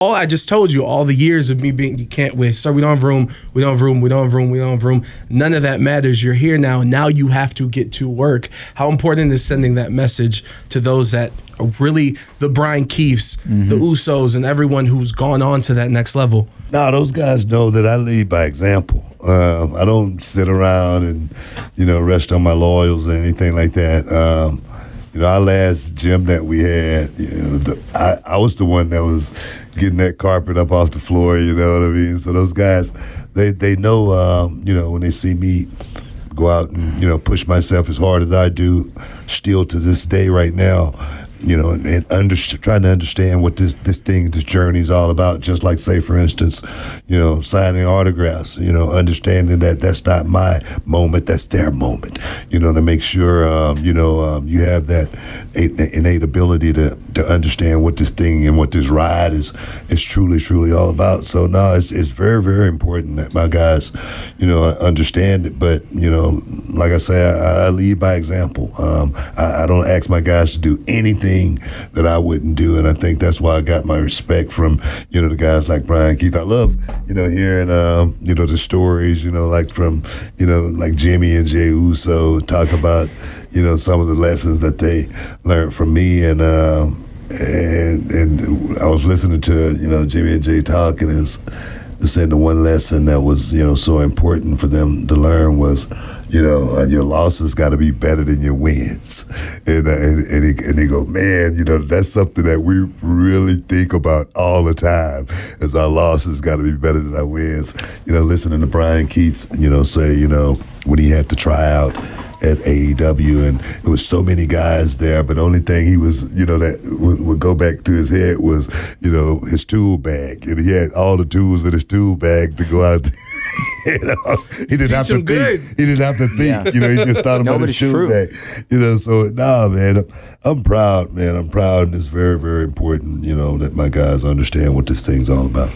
all I just told you, all the years of me being, you can't wait. So we don't have room. None of that matters. You're here now. Now you have to get to work. How important is sending that message to those that are really the Bryan Keiths, the Usos, and everyone who's gone on to that next level? No, those guys know that I lead by example. I don't sit around and, rest on my laurels or anything like that. Our last gym that we had, I was the one that was getting that carpet up off the floor, you know what I mean? So those guys, they know, when they see me go out and, push myself as hard as I do, still to this day right now, and trying to understand what this journey is all about. Just like, say, for instance, signing autographs, understanding that that's not my moment, that's their moment, to make sure, you have that innate ability to understand what this thing and what this ride is truly all about. So, no, it's very, very important that my guys, understand it. But, like I say, I lead by example. I don't ask my guys to do anything that I wouldn't do, and I think that's why I got my respect from the guys like Bryan Keith. I love hearing the stories like from like Jimmy and Jey Uso talk about some of the lessons that they learned from me, and I was listening to Jimmy and Jey talk, and they said the one lesson that was so important for them to learn was your losses got to be better than your wins. And they go, man, that's something that we really think about all the time, is our losses got to be better than our wins. Listening to Bryan Keith, say, when he had to try out at AEW, and there was so many guys there, but the only thing he was, that would go back to his head was, his tool bag. And he had all the tools in his tool bag to go out there. He didn't have to think. He didn't have to think. Yeah. He just thought about his tool bag. So man, I'm proud, man. I'm proud, and it's very, very important, that my guys understand what this thing's all about.